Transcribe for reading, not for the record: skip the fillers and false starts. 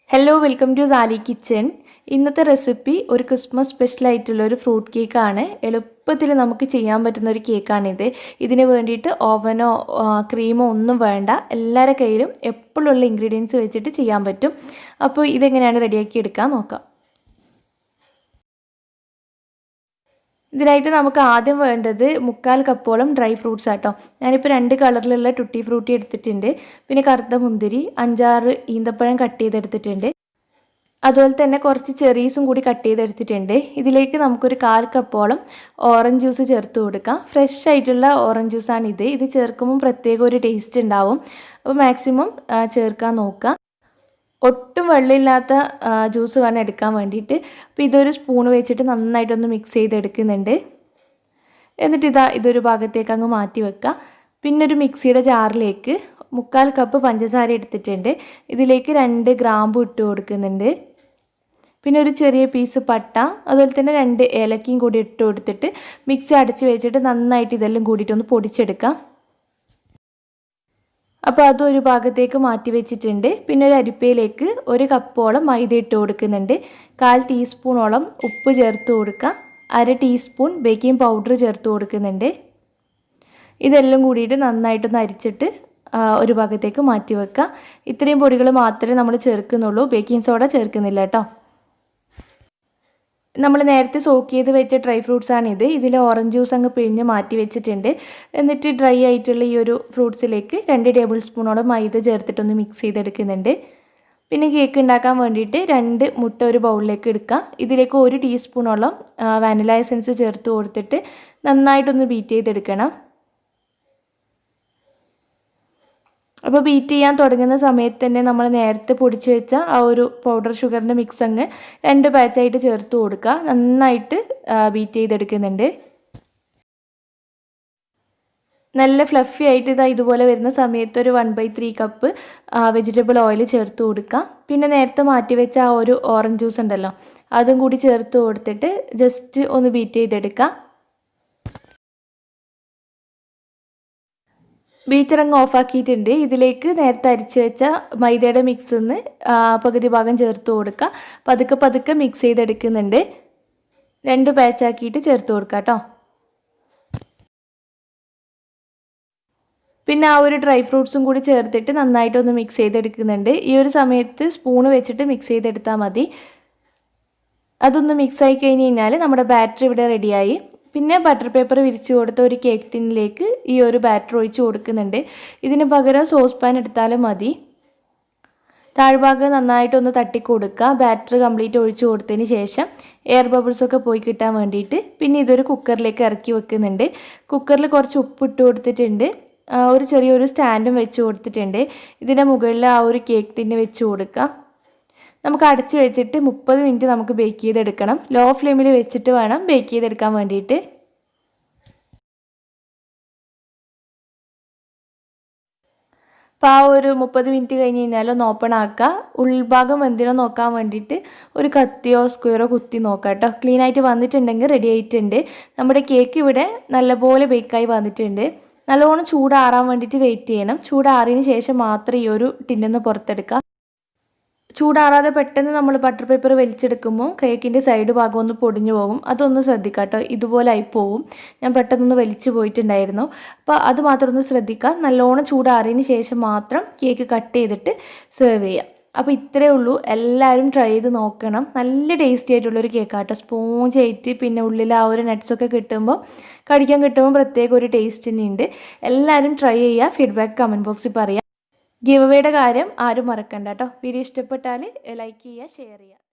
Hello welcome to Sali kitchen. ഇന്നത്തെ recipe ഒരു Christmas special ആയിട്ടുള്ള ഒരു ഫ്രൂട്ട് കേക്കാണ്. എളുപ്പത്തിൽ നമുക്ക് ചെയ്യാൻ പറ്റുന്ന ഒരു കേക്കാണിത്. ഇതിന് വേണ്ടിയിട്ട് ഓവനോ ക്രീമോ ഒന്നും വേണ്ട. എല്ലാവരുടെ കയ്യിലും എപ്പോഴുള്ള ഇൻഗ്രീഡിയൻസ് വെച്ചിട്ട് ചെയ്യാൻ പറ്റും. അപ്പോൾ ഇതെങ്ങനെയാണ് റെഡിയാക്കി എടുക്കാൻ നോക്കാം. ഇതിനായിട്ട് നമുക്ക് ആദ്യം വേണ്ടത് 3/4 കപ്പോളം ഡ്രൈ ഫ്രൂട്ട്സ് ആട്ടോ. ഞാനിപ്പോൾ 2 കളറിലുള്ള ടുട്ടി ഫ്രൂട്ടി എടുത്തിട്ടുണ്ട്. പിന്നെ കറുത്ത മുന്തിരി, 5-6 ഈന്തപ്പഴം കട്ട് ചെയ്തെടുത്തിട്ടുണ്ട്. അതുപോലെ തന്നെ കുറച്ച് ചെറീസും കൂടി കട്ട് ചെയ്തെടുത്തിട്ടുണ്ട്. ഇതിലേക്ക് നമുക്കൊരു 1/4 കപ്പോളം ഓറഞ്ച് ജ്യൂസ് ചേർത്ത് കൊടുക്കാം. ഫ്രഷ് ആയിട്ടുള്ള ഓറഞ്ച് ജ്യൂസാണിത്. ഇത് ചേർക്കുമ്പോൾ പ്രത്യേക ഒരു ടേസ്റ്റ് ഉണ്ടാവും. അപ്പോൾ മാക്സിമം ചേർക്കാൻ നോക്കുക. ഒട്ടും വെള്ളമില്ലാത്ത ജ്യൂസ് വേണം എടുക്കാൻ വേണ്ടിയിട്ട്. അപ്പോൾ ഇതൊരു സ്പൂൺ വെച്ചിട്ട് നന്നായിട്ടൊന്ന് മിക്സ് ചെയ്തെടുക്കുന്നുണ്ട്. എന്നിട്ട് ഇതൊരു ഭാഗത്തേക്ക് അങ്ങ് മാറ്റി വെക്കുക. പിന്നെ ഒരു മിക്സിയുടെ ജാറിലേക്ക് 3/4 കപ്പ് പഞ്ചസാര എടുത്തിട്ടുണ്ട്. ഇതിലേക്ക് 2 ഗ്രാമ്പു ഇട്ട് കൊടുക്കുന്നുണ്ട്. പിന്നെ ഒരു ചെറിയ പീസ് പട്ട, അതുപോലെ തന്നെ 2 ഏലക്കയും കൂടി ഇട്ട് കൊടുത്തിട്ട് മിക്സി അടച്ച് വെച്ചിട്ട് നന്നായിട്ട് ഇതെല്ലാം കൂടിയിട്ടൊന്ന് പൊടിച്ചെടുക്കാം. അപ്പോൾ അതും ഒരു ഭാഗത്തേക്ക് മാറ്റി വെച്ചിട്ടുണ്ട്. പിന്നെ ഒരു അരിപ്പയിലേക്ക് 1 കപ്പോളം മൈദ ഇട്ട് കൊടുക്കുന്നുണ്ട്. 1/4 ടീസ്പൂണോളം ഉപ്പ് ചേർത്ത് കൊടുക്കുക. 1/2 ടീസ്പൂൺ ബേക്കിംഗ് പൗഡർ ചേർത്ത് കൊടുക്കുന്നുണ്ട്. ഇതെല്ലാം കൂടിയിട്ട് നന്നായിട്ടൊന്ന് അരിച്ചിട്ട് ഒരു ഭാഗത്തേക്ക് മാറ്റി വെക്കുക. ഇത്രയും പൊടികൾ മാത്രമേ നമ്മൾ ചേർക്കുന്നുള്ളൂ. ബേക്കിംഗ് സോഡ ചേർക്കുന്നില്ല കേട്ടോ. നമ്മൾ നേരത്തെ സോക്ക് ചെയ്ത് വെച്ച ഡ്രൈ ഫ്രൂട്ട്സാണിത്. ഇതിൽ ഓറഞ്ച് ജ്യൂസ് അങ്ങ് പിഴിഞ്ഞ് മാറ്റി വെച്ചിട്ടുണ്ട്. എന്നിട്ട് ഡ്രൈ ആയിട്ടുള്ള ഈ ഒരു ഫ്രൂട്ട്സിലേക്ക് 2 ടേബിൾ സ്പൂണോളം മൈദ ചേർത്തിട്ടൊന്ന് മിക്സ് ചെയ്തെടുക്കുന്നുണ്ട്. പിന്നെ കേക്ക് ഉണ്ടാക്കാൻ വേണ്ടിയിട്ട് 2 മുട്ട ഒരു ബൗളിലേക്ക് എടുക്കുക. ഇതിലേക്ക് 1 ടീസ്പൂണോളം വാനില എസൻസ് ചേർത്ത് കൊടുത്തിട്ട് നന്നായിട്ടൊന്ന് ബീറ്റ് ചെയ്തെടുക്കണം. അപ്പോൾ ബീറ്റ് ചെയ്യാൻ തുടങ്ങുന്ന സമയത്ത് തന്നെ നമ്മൾ നേരത്തെ പൊടിച്ച് വെച്ച ആ ഒരു പൗഡർ ഷുഗറിൻ്റെ മിക്സ് അങ്ങ് 2 ബാച്ചായിട്ട് ചേർത്ത് കൊടുക്കുക. നന്നായിട്ട് ബീറ്റ് ചെയ്തെടുക്കുന്നുണ്ട്. നല്ല ഫ്ലഫി ആയിട്ട് ഇതുപോലെ വരുന്ന സമയത്ത് ഒരു 1/3 കപ്പ് വെജിറ്റബിൾ ഓയിൽ ചേർത്ത് കൊടുക്കുക. പിന്നെ നേരത്തെ മാറ്റി വെച്ച ആ ഒരു ഓറഞ്ച് ജ്യൂസ് ഉണ്ടല്ലോ, അതും കൂടി ചേർത്ത് കൊടുത്തിട്ട് ജസ്റ്റ് ഒന്ന് ബീറ്റ് ചെയ്തെടുക്കുക. ബീറ്റർ അങ്ങ് ഓഫാക്കിയിട്ടുണ്ട്. ഇതിലേക്ക് നേരത്തെ അരിച്ച് വെച്ച മൈദയുടെ മിക്സിന്ന് പകുതി ഭാഗം ചേർത്ത് കൊടുക്കുക. പതുക്കെ മിക്സ് ചെയ്തെടുക്കുന്നുണ്ട്. 2 ബാച്ചാക്കിയിട്ട് ചേർത്ത് കൊടുക്കുക കേട്ടോ. പിന്നെ ആ ഒരു ഡ്രൈ ഫ്രൂട്ട്സും കൂടി ചേർത്തിട്ട് നന്നായിട്ടൊന്ന് മിക്സ് ചെയ്തെടുക്കുന്നുണ്ട്. ഈ ഒരു സമയത്ത് സ്പൂണ് വെച്ചിട്ട് മിക്സ് ചെയ്തെടുത്താൽ മതി. അതൊന്ന് മിക്സായി കഴിഞ്ഞ് കഴിഞ്ഞാൽ നമ്മുടെ ബാറ്റർ ഇവിടെ റെഡിയായി. പിന്നെ ബട്ടർ പേപ്പർ വിരിച്ച് കൊടുത്ത ഒരു കേക്ക് ടിന്നിലേക്ക് ഈ ഒരു ബാറ്റർ ഒഴിച്ച് കൊടുക്കുന്നുണ്ട്. ഇതിന് പകരം സോസ് പാൻ എടുത്താലും മതി. താഴ്ഭാഗം നന്നായിട്ടൊന്ന് തട്ടിക്കൊടുക്കുക. ബാറ്റർ കംപ്ലീറ്റ് ഒഴിച്ച് കൊടുത്തതിന് ശേഷം എയർ ബബിൾസൊക്കെ പോയി കിട്ടാൻ വേണ്ടിയിട്ട് പിന്നെ ഇതൊരു കുക്കറിലേക്ക് ഇറക്കി വെക്കുന്നുണ്ട്. കുക്കറിൽ കുറച്ച് ഉപ്പ് ഇട്ട് കൊടുത്തിട്ടുണ്ട്. ഒരു ചെറിയൊരു സ്റ്റാൻഡും വെച്ച് കൊടുത്തിട്ടുണ്ട്. ഇതിൻ്റെ മുകളിൽ ആ ഒരു കേക്ക് ടിന്ന് വെച്ച് കൊടുക്കുക. നമുക്ക് അടച്ച് വെച്ചിട്ട് 30 മിനിറ്റ് നമുക്ക് ബേക്ക് ചെയ്തെടുക്കണം. ലോ ഫ്ലെയിമിൽ വെച്ചിട്ട് വേണം ബേക്ക് ചെയ്തെടുക്കാൻ വേണ്ടിയിട്ട്. അപ്പോൾ ആ ഒരു 30 മിനിറ്റ് കഴിഞ്ഞ് കഴിഞ്ഞാൽ ഒന്ന് ഓപ്പൺ ആക്കുക. ഉൾഭാഗം എന്തിനോ നോക്കാൻ വേണ്ടിയിട്ട് ഒരു കത്തിയോ സ്ക്വയറോ കുത്തി നോക്കാം കേട്ടോ. ക്ലീൻ ആയിട്ട് വന്നിട്ടുണ്ടെങ്കിൽ റെഡി ആയിട്ടുണ്ട്. നമ്മുടെ കേക്ക് ഇവിടെ നല്ലപോലെ ബേക്കായി വന്നിട്ടുണ്ട്. നല്ലോണം ചൂടാറാൻ വേണ്ടിയിട്ട് വെയിറ്റ് ചെയ്യണം. ചൂടാറിയതിന് ശേഷം മാത്രം ഈ ഒരു ടിന്നിന്ന് പുറത്തെടുക്കുക. ചൂടാറാതെ പെട്ടെന്ന് നമ്മൾ ബട്ടർ പേപ്പർ വലിച്ചെടുക്കുമ്പോൾ കേക്കിൻ്റെ സൈഡ് ഭാഗം ഒന്ന് പൊടിഞ്ഞു പോകും. അതൊന്ന് ശ്രദ്ധിക്കുക കേട്ടോ. ഇതുപോലെ ആയിപ്പോവും. ഞാൻ പെട്ടെന്നൊന്ന് വലിച്ചു പോയിട്ടുണ്ടായിരുന്നു. അപ്പോൾ അത് മാത്രം ഒന്ന് ശ്രദ്ധിക്കുക. നല്ലോണം ചൂടാറിയതിന് ശേഷം മാത്രം കേക്ക് കട്ട് ചെയ്തിട്ട് സെർവ് ചെയ്യുക. അപ്പോൾ ഇത്രയേ ഉള്ളൂ. എല്ലാവരും ട്രൈ ചെയ്ത് നോക്കണം. നല്ല ടേസ്റ്റി ആയിട്ടുള്ളൊരു കേക്കാട്ടോ. സ്പോഞ്ച് ആയിട്ട് പിന്നെ ഉള്ളിൽ ആ ഒരു നട്ട്സൊക്കെ കിട്ടുമ്പോൾ കടിക്കാൻ കിട്ടുമ്പോൾ പ്രത്യേക ഒരു ടേസ്റ്റ് തന്നെയുണ്ട്. എല്ലാവരും ട്രൈ ചെയ്യുക. ഫീഡ്ബാക്ക് കമൻറ്റ് ബോക്സിൽ പറയുക. ഗിവ് അവേയുടെ കാര്യം ആരും മറക്കണ്ട കേട്ടോ. വീഡിയോ ഇഷ്ടപ്പെട്ടാൽ ലൈക്ക് ചെയ്യുക, ഷെയർ ചെയ്യുക.